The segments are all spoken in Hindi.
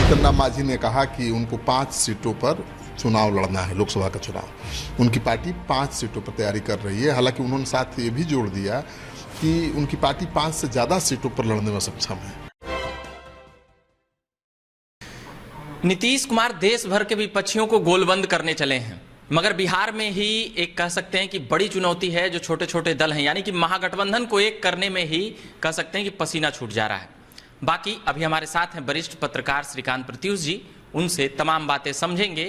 जीतन राम मांझी ने कहा कि उनको 5 सीटों पर चुनाव लड़ना है, लोकसभा का चुनाव। उनकी पार्टी 5 सीटों पर तैयारी कर रही है। हालांकि उन्होंने साथ ये भी जोड़ दिया कि उनकी पार्टी 5 से ज़्यादा सीटों पर लड़ने में सक्षम है। नीतीश कुमार देश भर के विपक्षियों को गोलबंद करने चले हैं, मगर बिहार में ही एक कह सकते हैं कि बड़ी चुनौती है। जो छोटे छोटे दल हैं, यानी कि महागठबंधन को एक करने में ही कह सकते हैं कि पसीना छूट जा रहा है। बाकी अभी हमारे साथ हैं वरिष्ठ पत्रकार श्रीकांत प्रत्युष जी, उनसे तमाम बातें समझेंगे।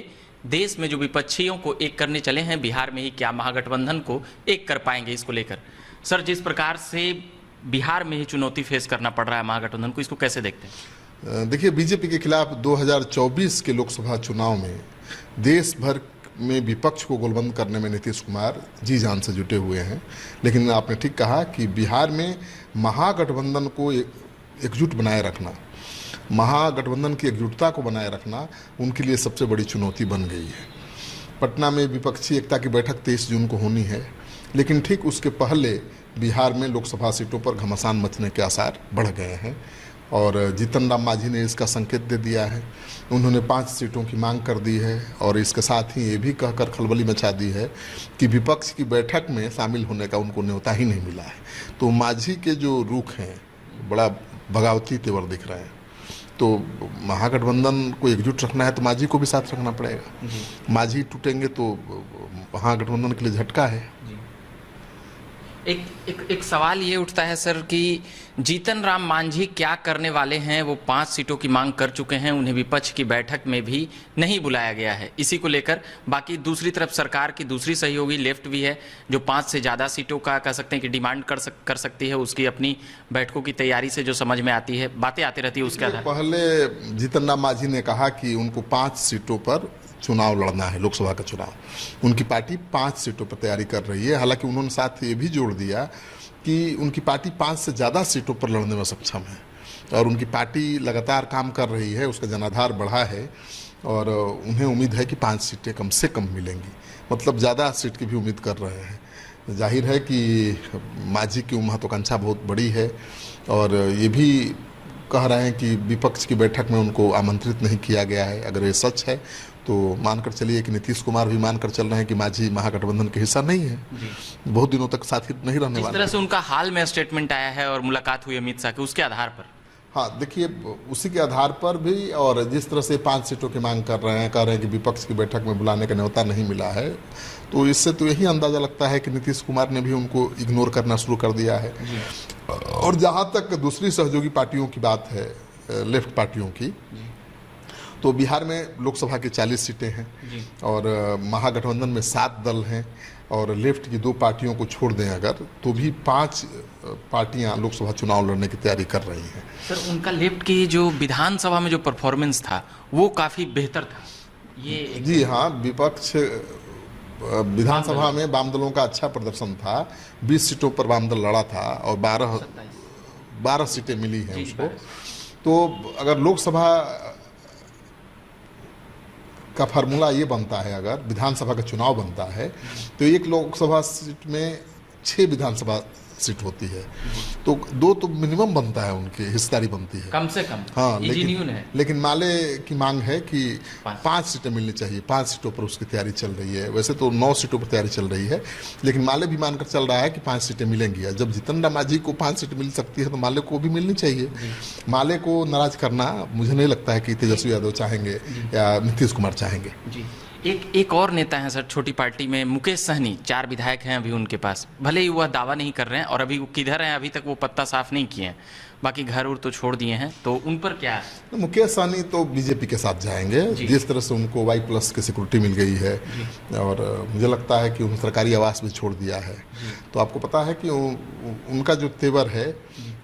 देश में जो विपक्षियों को एक करने चले हैं, बिहार में ही क्या महागठबंधन को एक कर पाएंगे, इसको लेकर सर जिस प्रकार से बिहार में ही चुनौती फेस करना पड़ रहा है महागठबंधन को, इसको कैसे देखते हैं? देखिए, बीजेपी के खिलाफ 2024 के लोकसभा चुनाव में देश भर में विपक्ष को गोलबंद करने में नीतीश कुमार जी जान से जुटे हुए हैं। लेकिन आपने ठीक कहा कि बिहार में महागठबंधन को एकजुट बनाए रखना, महागठबंधन की एकजुटता को बनाए रखना उनके लिए सबसे बड़ी चुनौती बन गई है। पटना में विपक्षी एकता की बैठक 23 जून को होनी है, लेकिन ठीक उसके पहले बिहार में लोकसभा सीटों पर घमासान मचने के आसार बढ़ गए हैं और जीतन राम मांझी ने इसका संकेत दे दिया है। उन्होंने 5 सीटों की मांग कर दी है और इसके साथ ही ये भी कहकर खलबली मचा दी है कि विपक्ष की बैठक में शामिल होने का उनको न्योता ही नहीं मिला है। तो मांझी के जो रुख हैं बड़ा बगावती तेवर दिख रहे हैं। तो महागठबंधन को एकजुट रखना है तो मांझी को भी साथ रखना पड़ेगा। मांझी टूटेंगे तो महागठबंधन के लिए झटका है। एक सवाल ये उठता है सर कि जीतन राम मांझी क्या करने वाले हैं? वो 5 सीटों की मांग कर चुके हैं, उन्हें विपक्ष की बैठक में भी नहीं बुलाया गया है। इसी को लेकर बाकी दूसरी तरफ सरकार की दूसरी सहयोगी लेफ्ट भी है, जो 5 से ज़्यादा सीटों का कह सकते हैं कि डिमांड कर सकती है। उसकी अपनी बैठकों की तैयारी से जो समझ में आती है, बातें आती रहती है उसके आधार। पहले जीतन राम मांझी ने कहा कि उनको 5 सीटों पर चुनाव लड़ना है, लोकसभा का चुनाव। उनकी पार्टी 5 सीटों पर तैयारी कर रही है। हालांकि उन्होंने साथ ये भी जोड़ दिया कि उनकी पार्टी 5 से ज़्यादा सीटों पर लड़ने में सक्षम है और उनकी पार्टी लगातार काम कर रही है, उसका जनाधार बढ़ा है और उन्हें उम्मीद है कि 5 सीटें कम से कम मिलेंगी, मतलब ज़्यादा सीट की भी उम्मीद कर रहे हैं। जाहिर है कि मांझी की महत्वाकांक्षा बहुत बड़ी है और ये भी कह रहे हैं कि विपक्ष की बैठक में उनको आमंत्रित नहीं किया गया है। अगर ये सच है तो मानकर चलिए कि नीतीश कुमार भी मानकर चल रहे हैं कि मांझी महागठबंधन के हिस्सा नहीं है, बहुत दिनों तक साथी नहीं रहने वाले। जिस तरह से उनका हाल में स्टेटमेंट आया है और मुलाकात हुई अमित शाह की, उसके आधार पर हाँ देखिए, उसी के आधार पर भी और जिस तरह से 5 सीटों की मांग कर रहे हैं, कह रहे हैं कि विपक्ष की बैठक में बुलाने का न्योता नहीं मिला है, तो इससे तो यही अंदाजा लगता है कि नीतीश कुमार ने भी उनको इग्नोर करना शुरू कर दिया है। और जहाँ तक दूसरी सहयोगी पार्टियों की बात है, लेफ्ट पार्टियों की, तो बिहार में लोकसभा की 40 सीटें हैं और महागठबंधन में 7 दल हैं और लेफ्ट की 2 पार्टियों को छोड़ दें अगर, तो भी 5 पार्टियां लोकसभा चुनाव लड़ने की तैयारी कर रही हैं। सर उनका लेफ्ट की जो विधानसभा में जो परफॉर्मेंस था वो काफ़ी बेहतर था। ये जी हाँ, विपक्ष विधानसभा में वाम दलों का अच्छा प्रदर्शन था। 20 सीटों पर वाम दल लड़ा था और 12 सीटें मिली हैं उसको। तो अगर लोकसभा का फार्मूला ये बनता है, अगर विधानसभा का चुनाव बनता है तो एक लोकसभा सीट में 6 विधानसभा सीट होती है, तो 2 तो मिनिमम बनता है, उनकी हिस्सेदारी बनती है कम से कम। हाँ, लेकिन माले की मांग है कि 5 सीटें मिलनी चाहिए। 5 सीटों पर उसकी तैयारी चल रही है। वैसे तो 9 सीटों पर तैयारी चल रही है, लेकिन माले भी मानकर चल रहा है कि 5 सीटें मिलेंगी। जब जीतन राम मांझी को 5 सीटें मिल सकती है तो माले को भी मिलनी चाहिए। माले को नाराज करना मुझे नहीं लगता है कि तेजस्वी यादव चाहेंगे या नीतीश कुमार चाहेंगे। एक और नेता हैं सर छोटी पार्टी में, मुकेश सहनी, 4 विधायक हैं अभी उनके पास। भले ही वह दावा नहीं कर रहे हैं और अभी वो किधर हैं अभी तक वो पत्ता साफ नहीं किए हैं, बाकी घर उर तो छोड़ दिए हैं, तो उन पर क्या है? मुकेश सहनी तो बीजेपी के साथ जाएंगे। जिस तरह से उनको Y+ की सिक्योरिटी मिल गई है और मुझे लगता है कि उन्होंने सरकारी आवास भी छोड़ दिया है, तो आपको पता है कि उनका जो तेवर है,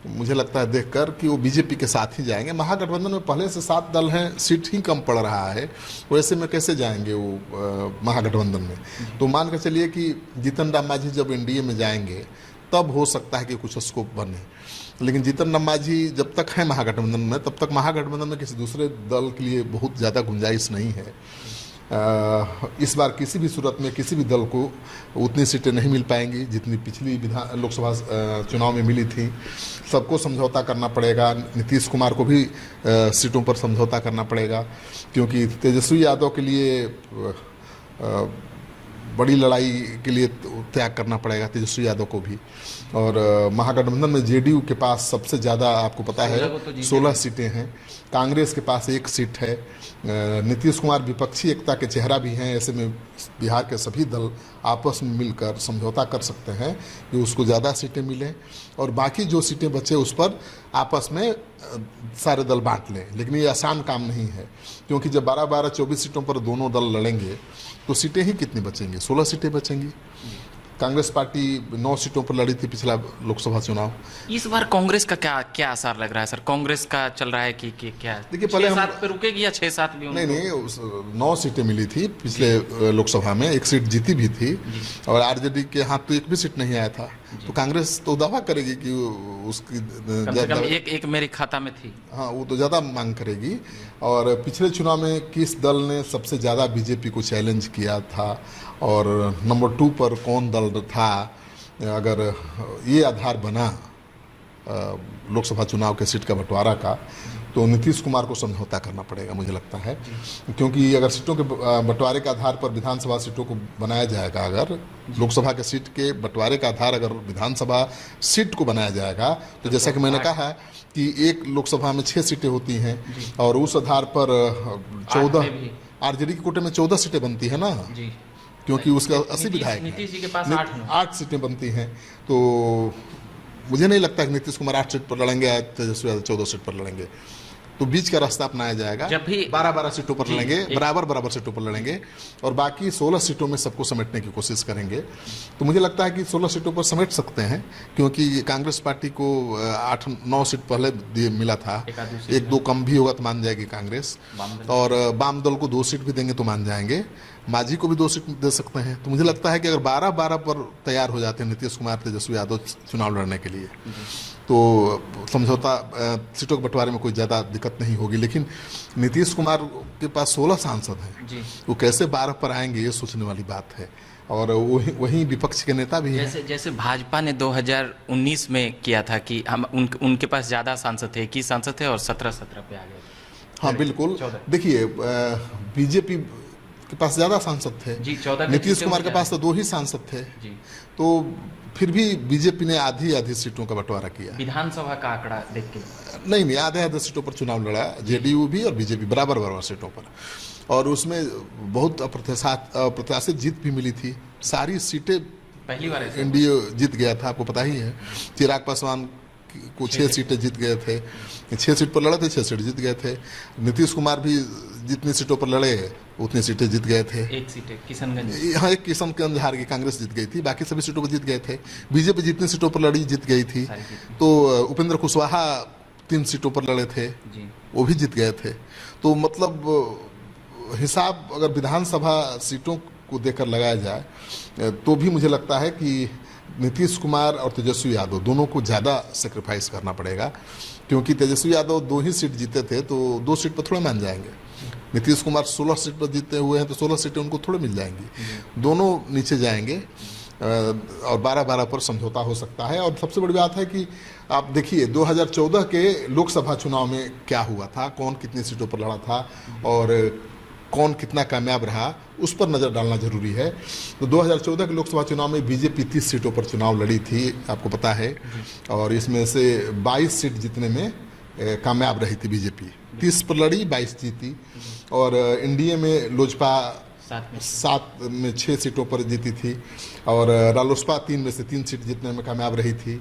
मुझे लगता है देखकर कि वो बीजेपी के साथ ही जाएंगे। महागठबंधन में पहले से 7 दल हैं, सीट ही कम पड़ रहा है, वैसे में कैसे जाएंगे वो महागठबंधन में? तो मान कर चलिए कि जीतन राम मांझी जब एनडीए में जाएंगे तब हो सकता है कि कुछ स्कोप बने, लेकिन जीतन राम मांझी जब तक है महागठबंधन में, तब तक महागठबंधन में किसी दूसरे दल के लिए बहुत ज़्यादा गुंजाइश नहीं है। इस बार किसी भी सूरत में किसी भी दल को उतनी सीटें नहीं मिल पाएंगी जितनी पिछली लोकसभा चुनाव में मिली थी। सबको समझौता करना पड़ेगा, नीतीश कुमार को भी सीटों पर समझौता करना पड़ेगा, क्योंकि तेजस्वी यादव के लिए बड़ी लड़ाई के लिए त्याग करना पड़ेगा तेजस्वी यादव को भी। और महागठबंधन में जेडीयू के पास सबसे ज़्यादा आपको पता है 16 सीटें हैं, कांग्रेस के पास 1 सीट है। नीतीश कुमार विपक्षी एकता के चेहरा भी हैं, ऐसे में बिहार के सभी दल आपस में मिलकर समझौता कर सकते हैं कि उसको ज़्यादा सीटें मिलें और बाकी जो सीटें बचे उस पर आपस में सारे दल बांट लें। लेकिन ये आसान काम नहीं है, क्योंकि जब 12-12, 24 सीटों पर दोनों दल लड़ेंगे तो सीटें ही कितनी बचेंगी? 16 सीटें बचेंगी। कांग्रेस पार्टी 9 सीटों पर लड़ी थी पिछला लोकसभा चुनाव। इस बार कांग्रेस का क्या असर लग रहा है सर? कांग्रेस का चल रहा है कि क्या? देखिए, पहले 6-7 पे रुकेगी या 6-7 भी? नहीं, 9 सीटें मिली थी पिछले लोकसभा में, 1 सीट जीती भी थी और आरजेडी के हाथ तो 1 भी सीट नहीं आया था। तो कांग्रेस तो दावा करेगी कि उसकी कम से कम एक मेरे खाता में थी। हाँ, वो तो ज़्यादा मांग करेगी। और पिछले चुनाव में किस दल ने सबसे ज़्यादा बीजेपी को चैलेंज किया था और नंबर 2 पर कौन दल था, अगर ये आधार बना लोकसभा चुनाव के सीट का बंटवारा का, तो नीतीश कुमार को समझौता करना पड़ेगा मुझे लगता है। क्योंकि अगर सीटों के बंटवारे के आधार पर विधानसभा सीटों को बनाया जाएगा, अगर लोकसभा के सीट के बंटवारे का आधार अगर विधानसभा सीट को बनाया जाएगा, तो जैसा कि मैंने कहा कि एक लोकसभा में 6 सीटें होती हैं और उस आधार पर 14 आरजेडी के कोटे में 14 सीटें बनती है ना, क्योंकि उसका 80 विधायक है, नीतीश जी के पास 8 सीटें बनती हैं। तो मुझे नहीं लगता कि नीतीश कुमार 8 सीट पर लड़ेंगे या तेजस्वी यादव 14 सीट पर लड़ेंगे। तो बीच का रास्ता अपनाया जाएगा। जब भी 12-12 सीटों पर लड़ेंगे, बराबर सीटों पर लड़ेंगे और बाकी 16 सीटों में सबको समेटने की कोशिश करेंगे। तो मुझे लगता है कि 16 सीटों पर समेट सकते हैं, क्योंकि कांग्रेस पार्टी को 8-9 सीट पहले मिला था, 1-2 कम भी होगा तो मान जाएगी कांग्रेस, और वाम दल को 2 सीट भी देंगे तो मान जाएंगे, मांझी को भी 2 सीट दे सकते हैं। तो मुझे लगता है कि अगर 12-12 पर तैयार हो जाते हैं नीतीश कुमार तेजस्वी यादव चुनाव लड़ने के लिए, तो समझौता सीटों के बंटवारे में कोई ज़्यादा दिक्कत नहीं होगी। लेकिन नीतीश कुमार के पास 16 सांसद हैं, वो कैसे 12 पर आएंगे, ये सोचने वाली बात है। और वहीं विपक्ष के नेता भी हैं। जैसे भाजपा ने 2019 में किया था कि हम उनके पास ज़्यादा सांसद थे, 21 सांसद थे और 17 पे आ गए। हाँ बिल्कुल, देखिए बीजेपी के पास ज़्यादा सांसद थे, नीतीश कुमार के पास तो 2 ही सांसद थे, तो फिर भी बीजेपी ने आधी सीटों का बंटवारा किया। विधानसभा का आंकड़ा देख के नहीं, आधे सीटों पर चुनाव लड़ा जेडीयू भी और बीजेपी बराबर सीटों पर, और उसमें बहुत अप्रत्याशित जीत भी मिली थी। सारी सीटें पहली बार एनडीए जीत गया था, आपको पता ही है। चिराग पासवान को 6 सीटें जीत गए थे, 6 सीट पर लड़े थे, 6 सीट जीत गए थे। नीतीश कुमार भी जितनी सीटों पर लड़े उतनी सीटें जीत गए थे। 1 सीट किशनगंज, हाँ, एक किशनगंज हार गई, कांग्रेस जीत गई थी, बाकी सभी सीटों पर जीत गए थे। बीजेपी जितनी सीटों पर लड़ी जीत गई थी। तो उपेंद्र कुशवाहा 3 सीटों पर लड़े थे, वो भी जीत गए थे। तो मतलब हिसाब अगर विधानसभा सीटों को देकर लगाया जाए तो भी मुझे लगता है कि नीतीश कुमार और तेजस्वी यादव दोनों को ज़्यादा सेक्रीफाइस करना पड़ेगा, क्योंकि तेजस्वी यादव 2 ही सीट जीते थे तो 2 सीट पर थोड़े मान जाएंगे। नीतीश कुमार 16 सीट पर जीते हुए हैं तो 16 सीटें उनको थोड़े मिल जाएंगी, दोनों नीचे जाएंगे और 12-12 पर समझौता हो सकता है। और सबसे बड़ी बात है कि आप देखिए 2014 के लोकसभा चुनाव में क्या हुआ था, कौन कितनी सीटों पर लड़ा था और कौन कितना कामयाब रहा, उस पर नज़र डालना जरूरी है। तो 2014 के लोकसभा चुनाव में बीजेपी 30 सीटों पर चुनाव लड़ी थी, आपको पता है, और इसमें से 22 सीट जीतने में कामयाब रही थी बीजेपी। 30 पर लड़ी, 22 जीती, और एनडीए में लोजपा 7 में 6 सीटों पर जीती थी, और रालोसपा 3 में से 3 सीट जीतने में कामयाब रही थी,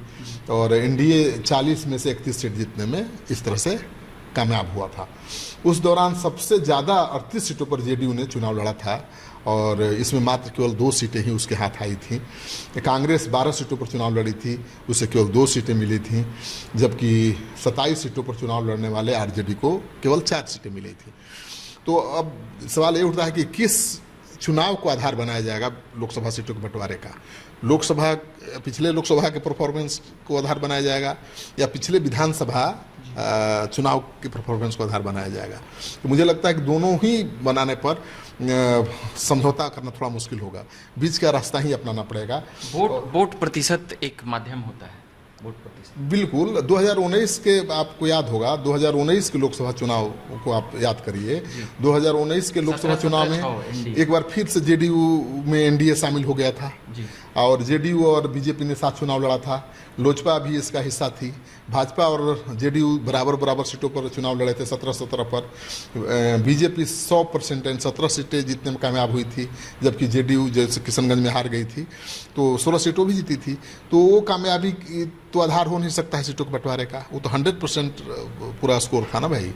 और एनडीए 40 में से 31 सीट जीतने में इस तरह से कामयाब हुआ था। उस दौरान सबसे ज़्यादा 38 सीटों पर जेडीयू ने चुनाव लड़ा था, और इसमें मात्र केवल 2 सीटें ही उसके हाथ आई थी। कांग्रेस 12 सीटों पर चुनाव लड़ी थी, उसे केवल 2 सीटें मिली थीं, जबकि 27 सीटों पर चुनाव लड़ने वाले आरजेडी को केवल 4 सीटें मिली थी। तो अब सवाल ये उठता है कि किस चुनाव को आधार बनाया जाएगा लोकसभा सीटों के बंटवारे का? पिछले लोकसभा के परफॉर्मेंस को आधार बनाया जाएगा या पिछले विधानसभा चुनाव की परफॉर्मेंस को आधार बनाया जाएगा। तो मुझे लगता है कि दोनों ही बनाने पर समझौता करना थोड़ा मुश्किल होगा, बीच का रास्ता ही अपनाना पड़ेगा। वोट प्रतिशत एक माध्यम होता है, वोट प्रतिशत। बिल्कुल 2019 के आपको याद होगा, 2019 के लोकसभा चुनाव को आप याद करिए। 2019 के लोकसभा चुनाव में एक बार फिर से जेडीयू में एनडीए शामिल हो गया था और जेडीयू और बीजेपी ने साथ चुनाव लड़ा था। लोजपा भी इसका हिस्सा थी। भाजपा और जेडीयू बराबर सीटों पर चुनाव लड़े थे, 17-17 पर। बीजेपी 100% 17 सीटें जीतने में कामयाब हुई थी, जबकि जेडीयू जैसे किशनगंज में हार गई थी तो 16 सीटों भी जीती थी। तो वो कामयाबी तो आधार हो नहीं सकता है सीटों के बंटवारे का, वो तो 100% पूरा स्कोर था ना भाई।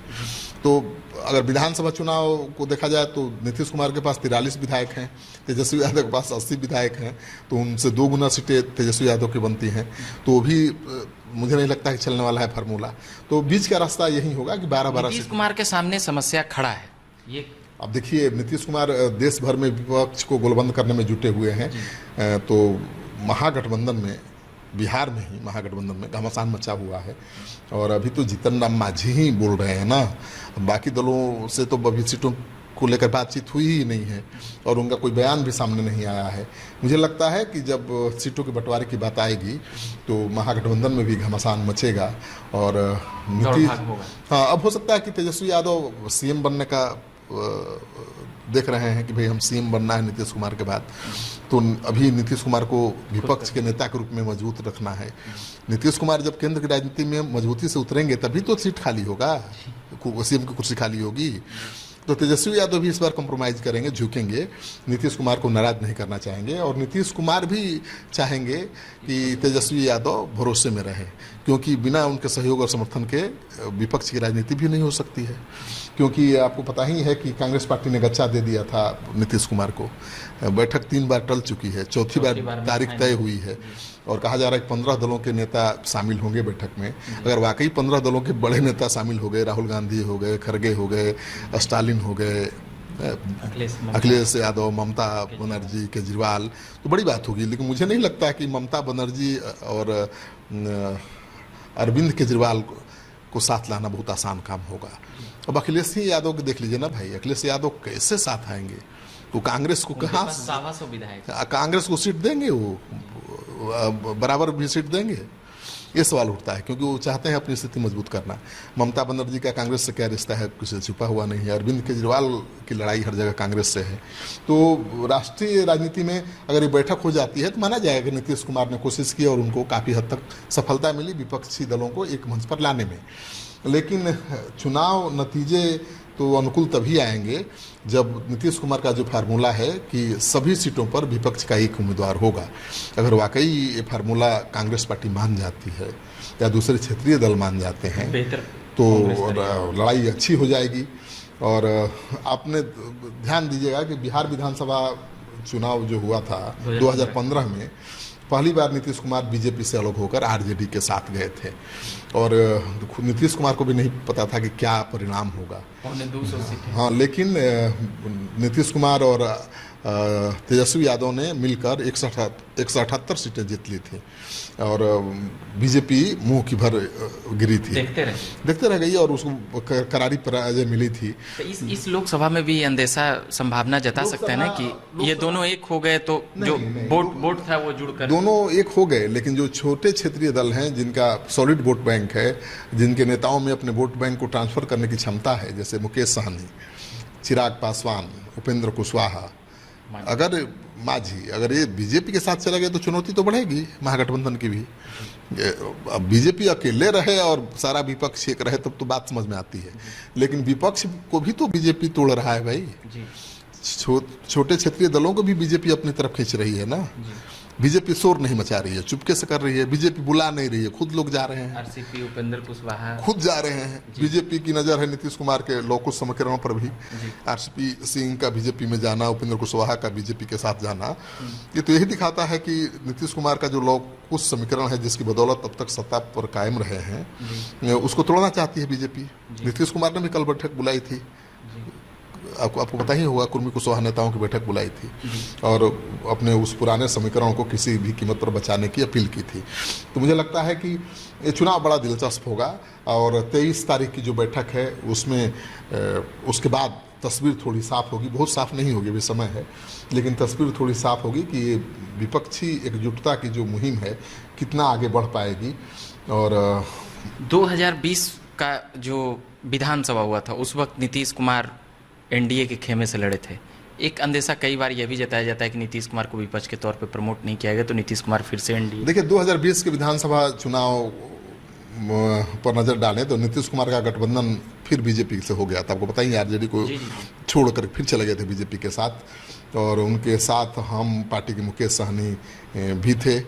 तो अगर विधानसभा चुनाव को देखा जाए तो नीतीश कुमार के पास 43 विधायक हैं, तेजस्वी यादव के पास 80 विधायक हैं, तो उनसे 2 गुना सीटें तेजस्वी यादव की बनती हैं। तो भी मुझे नहीं लगता कि चलने वाला है फार्मूला। तो बीच का रास्ता यही होगा कि 12-12 नीतीश कुमार के सामने समस्या खड़ा है ये। अब देखिए, नीतीश कुमार देश भर में विपक्ष को गोलबंद करने में जुटे हुए हैं। तो महागठबंधन में, बिहार में ही महागठबंधन में घमासान मचा हुआ है और अभी तो जीतन राम मांझी ही बोल रहे हैं ना, बाकी दलों से तो अभी सीटों को लेकर बातचीत हुई ही नहीं है और उनका कोई बयान भी सामने नहीं आया है। मुझे लगता है कि जब सीटों के बंटवारे की बात आएगी तो महागठबंधन में भी घमासान मचेगा और नीतीश, हाँ, अब हो सकता है कि तेजस्वी यादव सीएम बनने का देख रहे हैं कि भाई हम सीएम बनना है नीतीश कुमार के बाद। तो अभी नीतीश कुमार को विपक्ष के नेता के रूप में मजबूत रखना है। नीतीश कुमार जब केंद्र की राजनीति में मजबूती से उतरेंगे तभी तो सीट खाली होगा, सीएम की कुर्सी खाली होगी। तो तेजस्वी यादव भी इस बार कॉम्प्रोमाइज़ करेंगे, झुकेंगे, नीतीश कुमार को नाराज नहीं करना चाहेंगे और नीतीश कुमार भी चाहेंगे कि तेजस्वी यादव भरोसे में रहे, क्योंकि बिना उनके सहयोग और समर्थन के विपक्ष की राजनीति भी नहीं हो सकती है। क्योंकि आपको पता ही है कि कांग्रेस पार्टी ने गच्चा दे दिया था नीतीश कुमार को। बैठक 3 बार टल चुकी है, चौथी बार तारीख तय हुई है और कहा जा रहा है कि 15 दलों के नेता शामिल होंगे बैठक में। अगर वाकई 15 दलों के बड़े नेता शामिल हो गए, राहुल गांधी हो गए, खड़गे हो गए, स्टालिन हो गए, अखिलेश यादव, ममता बनर्जी, केजरीवाल, तो बड़ी बात होगी। लेकिन मुझे नहीं लगता कि ममता बनर्जी और अरविंद केजरीवाल को साथ लाना बहुत आसान काम होगा। अब अखिलेश यादव को देख लीजिए ना भाई, अखिलेश यादव कैसे साथ आएंगे? तो कांग्रेस को कहाँ, कांग्रेस को सीट देंगे? वो बराबर भी सीट देंगे? ये सवाल उठता है, क्योंकि वो चाहते हैं अपनी स्थिति मजबूत करना। ममता बनर्जी का कांग्रेस से क्या रिश्ता है, कुछ छुपा हुआ नहीं है। अरविंद केजरीवाल की लड़ाई हर जगह कांग्रेस से है। तो राष्ट्रीय राजनीति में अगर ये बैठक हो जाती है तो माना जाएगा कि नीतीश कुमार ने कोशिश की और उनको काफ़ी हद तक सफलता मिली विपक्षी दलों को एक मंच पर लाने में। लेकिन चुनाव नतीजे तो अनुकूल तभी आएंगे जब नीतीश कुमार का जो फार्मूला है कि सभी सीटों पर विपक्ष का एक उम्मीदवार होगा, अगर वाकई ये फार्मूला कांग्रेस पार्टी मान जाती है या दूसरे क्षेत्रीय दल मान जाते हैं तो लड़ाई अच्छी हो जाएगी। और आपने ध्यान दीजिएगा कि बिहार विधानसभा चुनाव जो हुआ था 2015 में, पहली बार नीतीश कुमार बीजेपी से अलग होकर आरजेडी के साथ गए थे और नीतीश कुमार को भी नहीं पता था कि क्या परिणाम होगा। हाँ, लेकिन नीतीश कुमार और तेजस्वी यादव ने मिलकर 178 सीटें जीत ली थी और बीजेपी मुंह की भर गिरी थी, देखते रह गई और उसको करारी पराजय मिली थी। तो इस लोकसभा में भी अंदेशा संभावना जता सकते हैं ना कि ये दोनों एक हो गए तो जो वोट था वो जुड़कर दोनों एक हो गए। लेकिन जो छोटे क्षेत्रीय दल हैं जिनका सॉलिड वोट बैंक है, जिनके नेताओं में अपने वोट बैंक को ट्रांसफर करने की क्षमता है, जैसे मुकेश सहनी, चिराग पासवान, उपेंद्र कुशवाहा, अगर मांझी, अगर ये बीजेपी के साथ चला गया तो चुनौती तो बढ़ेगी महागठबंधन की भी। अब बीजेपी अकेले रहे और सारा विपक्ष एक रहे तब तो बात समझ में आती है, लेकिन विपक्ष को भी तो बीजेपी तोड़ रहा है भाई। छोटे क्षेत्रीय दलों को भी बीजेपी अपनी तरफ खींच रही है ना। बीजेपी शोर नहीं मचा रही है, चुपके से कर रही है, बीजेपी बुला नहीं रही है, खुद लोग जा रहे हैं। आरसीपी उपेंद्र कुशवाहा खुद जा रहे हैं। बीजेपी की नज़र है नीतीश कुमार के लौकुश समीकरणों पर भी। आरसीपी सिंह का बीजेपी में जाना, उपेंद्र कुशवाहा का बीजेपी के साथ जाना, ये तो यही दिखाता है कि नीतीश कुमार का जो लौकुश समीकरण है जिसकी बदौलत अब तक सत्ता पर कायम रहे हैं, उसको तोड़ना चाहती है बीजेपी। नीतीश कुमार ने भी कल बैठक बुलाई थी आपको पता ही होगा, कुर्मी कुशवाहा नेताओं की बैठक बुलाई थी और अपने उस पुराने समीकरण को किसी भी कीमत पर बचाने की अपील की थी। तो मुझे लगता है कि ये चुनाव बड़ा दिलचस्प होगा और 23 तारीख की जो बैठक है उसमें उसके बाद तस्वीर थोड़ी साफ होगी, बहुत साफ नहीं होगी, अभी समय है, लेकिन तस्वीर थोड़ी साफ होगी कि ये विपक्षी एकजुटता की जो मुहिम है कितना आगे बढ़ पाएगी। और 2020 का जो विधानसभा हुआ था उस वक्त नीतीश कुमार एनडीए के खेमे से लड़े थे। एक अंदेशा कई बार यह भी जताया जाता है कि नीतीश कुमार को विपक्ष के तौर पे प्रमोट नहीं किया गया, तो नीतीश कुमार फिर से एनडीए। देखिए 2020 के विधानसभा चुनाव पर नज़र डालें तो नीतीश कुमार का गठबंधन फिर बीजेपी से हो गया था। आपको पता ही, आरजेडी को छोड़कर फिर चले गए थे बीजेपी के साथ और उनके साथ हम पार्टी के मुकेश सहनी भी थे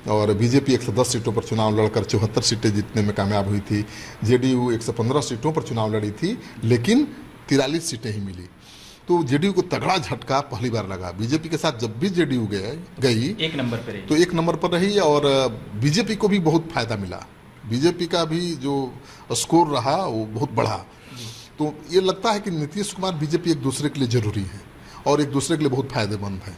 और बीजेपी 110 सीटों पर चुनाव लड़कर 74 सीटें जीतने में कामयाब हुई थी। जेडीयू 115 सीटों पर चुनाव लड़ी थी लेकिन 43 सीटें ही मिली। तो जेडीयू को तगड़ा झटका पहली बार लगा। बीजेपी के साथ जब भी जेडीयू गई एक नंबर पर रही, तो एक नंबर पर रही और बीजेपी को भी बहुत फायदा मिला। बीजेपी का भी जो स्कोर रहा वो बहुत बढ़ा। तो ये लगता है कि नीतीश कुमार बीजेपी एक दूसरे के लिए जरूरी है और एक दूसरे के लिए बहुत फायदेमंद है।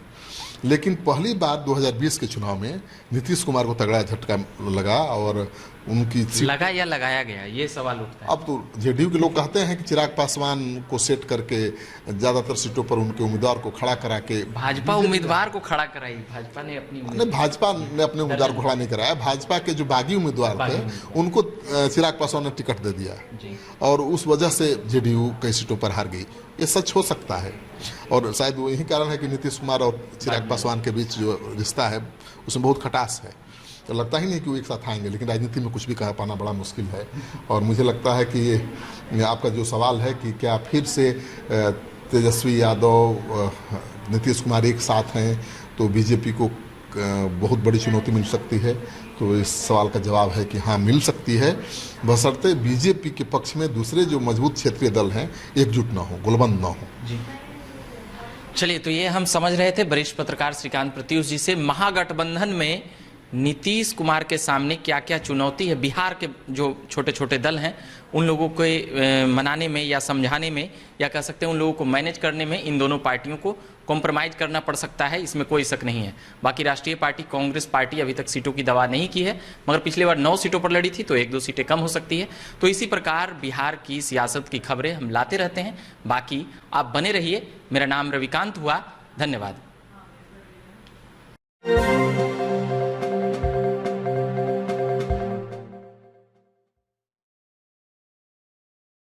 लेकिन पहली बार 2020 के चुनाव में नीतीश कुमार को तगड़ा झटका लगा और उनकी लगा या लगाया गया, ये सवाल उठता है। अब तो जेडीयू के लोग कहते हैं कि चिराग पासवान को सेट करके ज्यादातर सीटों पर उनके उम्मीदवार को खड़ा करा के भाजपा उम्मीदवार को खड़ा कराई, भाजपा ने अपनी भाजपा ने अपने उम्मीदवार को खड़ा नहीं कराया। भाजपा के जो बागी उम्मीदवार थे उनको चिराग पासवान ने टिकट दे दिया और उस वजह से जेडीयू कई सीटों पर हार गई। ये सच हो सकता है और शायद वो यही कारण है कि नीतीश कुमार और चिराग पासवान के बीच जो रिश्ता है उसमें बहुत खटास है। तो लगता ही नहीं कि वो एक साथ आएंगे, लेकिन राजनीति में कुछ भी कह पाना बड़ा मुश्किल है। और मुझे लगता है कि ये आपका जो सवाल है कि क्या फिर से तेजस्वी यादव नीतीश कुमार एक साथ हैं तो बीजेपी को बहुत बड़ी चुनौती मिल सकती है, तो इस सवाल का जवाब है कि हाँ मिल सकती है, बशर्ते बीजेपी के पक्ष में दूसरे जो मजबूत क्षेत्रीय दल हैं एकजुट ना हो, गोलबंद ना हो। जी चलिए, तो ये हम समझ रहे थे वरिष्ठ पत्रकार श्रीकांत प्रत्युष जी से महागठबंधन में नीतीश कुमार के सामने क्या क्या चुनौती है। बिहार के जो छोटे छोटे दल हैं उन लोगों को मनाने में या समझाने में या कह सकते हैं उन लोगों को मैनेज करने में इन दोनों पार्टियों को कॉम्प्रोमाइज़ करना पड़ सकता है, इसमें कोई शक नहीं है। बाकी राष्ट्रीय पार्टी कांग्रेस पार्टी अभी तक सीटों की दवा नहीं की है, मगर पिछले बार 9 सीटों पर लड़ी थी तो 1-2 सीटें कम हो सकती है। तो इसी प्रकार बिहार की सियासत की खबरें हम लाते रहते हैं। बाकी आप बने रहिए। मेरा नाम रविकांत हुआ, धन्यवाद।